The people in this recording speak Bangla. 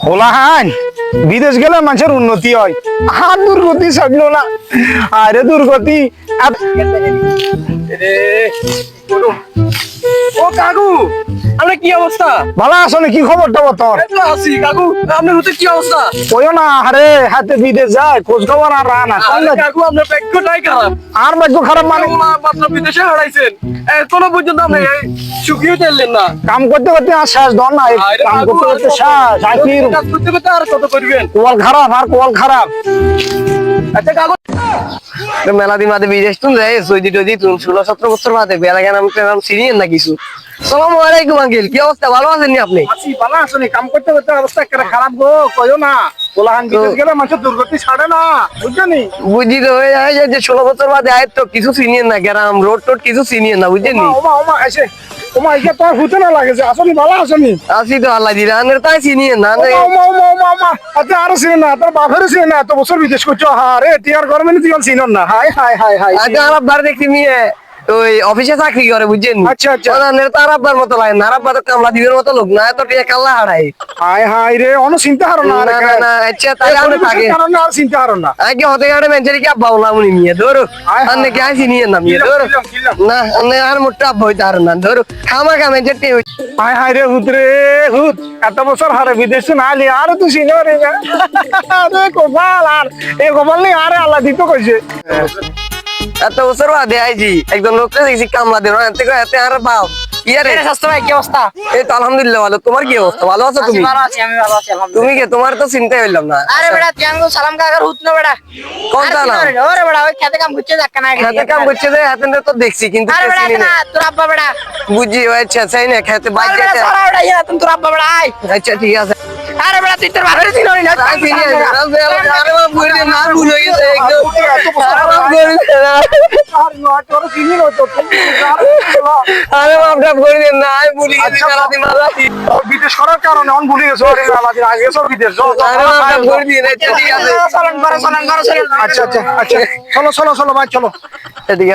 হোলাহান বিদেশ গেলে মানুষের উন্নতি হয় আর দুর্গতি ছাড়লো না। আরে দুর্গতি ও কাকু আপনার কি অবস্থা? ভালো আছো না? কি খবরটা তোর? এই তো আছি কাকু, আপনার হতে কি অবস্থা? কইও না, আরে হাতে বিদেশ যায় খোঁজ খবর আর রানা আরে কাকু আপনার ভাগ্যটাই খারাপ। আর ভাগ্য খারাপ মানে মাত্র বিদেশে হারাইছেন, এখনো পর্যন্ত আপনি সুখীও চাইলেন না। কাম করতে করতে আর শেষ ধর না, আরে কাম কাকু, করতে করতে শেষ আখির কাজ করতে করতে আর কত করবেন? কোয়াল খারাপ আর কোয়াল খারাপ। আচ্ছা কাকু, মেলা দিন বাদে বিদেশ তুন যায় সৌদি টদি তুন 16-17 বছর বাদে বেলা কেন নাম সিরিয়ান না কিছু। আসসালামু আলাইকুম আঙ্কেল, কি অবস্থা? ভালো আছেন নি আপনি? আছি ভালো আছো নি? কাম করতে করতে অবস্থা একেবারে খারাপ গো, কইও না। কোলাহান বিদেশ গেলে মানুষের দুর্গতি ছাড়ে না, বুঝছনি? বুঝি তো হয়ে যায় যে 16 বছর বাদে আয় তো কিছু সিনিয়র না, গ্রাম রোড টোড কিছু সিনিয়র না, বুঝছেন নি? ওমা ওমা এসে ওমা এটা তো হতে না লাগে যে আসলে ভালো আছনি? আসি তো আল্লাহ দিরা আনের তাই সিনিয়র না ওমা ওমা ওমা ওমা ওমা আচ্ছা আরো চিনে না, তোর বাপেরও চিনে না, এত বছর বিদেশ করছো। হারে টিয়ার গরমে তুই চিনন না? High high high high. আচ্ছা আর আব্বার দেখছি নিয়ে ওই অফিসে চাকরি করে, বুঝছেন? আচ্ছা, আচ্ছা। তার আব্বার মতো লাগে না, আর আব্বার তো কামলা দিবের মতো লোক না, এত টিয়া কাল্লা হারাই। হাই হাই রে, অন চিন্তা হারো না। না না না, আচ্ছা তাই আমি থাকে কারণে আর চিন্তা হারো না। আগে হতে গেলে মেঞ্চারি কি আব্বা বললাম উনি নিয়ে ধরো আয় আন্নে কি আইসি নিয়ে না নিয়ে ধরো কিলাম। না আন্নে আর মোটা আব্বা হইতে আর না ধরো খামা খামে যেতে হাই হাই রে হুত রে হুত, এত বছর হারে বিদেশ না আলি আর তুই চিনো রে। আরে কপাল, আর এই কপাল নেই আরে আল্লাহ দিত কইছে। এত বছর বাদে আইছি একজন লোক দেখছি কামলা দেন এতে এতে আর বাপ ইয়ারে স্বাস্থ্য ভাই কি অবস্থা? এই তো আলহামদুলিল্লাহ ভালো। তোমার কি অবস্থা? ভালো আছো তুমি? ভালো আছি, আমি ভালো আছি আলহামদুলিল্লাহ। তুমি কে? তোমার তো চিন্তাই হইলাম না। আরে বেটা তুই আমাকে সালাম কাকার হুত না বেটা। কোন আরে সালাম? চিনো রে, ওরে বেটা ওই খেতে কাম করছে যাক না আগে। খেতে কাম করছে যে হাতে তো দেখছি কিন্তু আরে বেটা চিনি না না। তোর আব্বা বেটা। বুঝি ও আচ্ছা চাই না খেতে আরে বাইক বেটা যেতে। সারা বেটা ইয়া তোর আব্বা বেটা আয়। আচ্ছা ঠিক আছে। আরে বেটা তুই তোর বাপের চিনো না। তাই চিনি আছে। আরে বাবা ভুল দিয়ে না ভুল হয়ে গেছে একদম। আরে বাবা ভুল দিয়ে না। আর না তোর চিনি না তো তুমি। আরে বাবা ভুল দিয়ে না আমি ভুল গেছি আচ্ছা, সারাদিন মাঝাতি। বিদেশ করার কারণে অন ভুলে গেছো। আরে আল্লাহ দিন আগে সব বিদেশ আরে বাবা ভুল দিয়ে না ঠিক আছে। সালাম করো সালাম করো সালাম। আচ্ছা আচ্ছা আচ্ছা, চলো চলো চলো ভাই চলো। এদিকে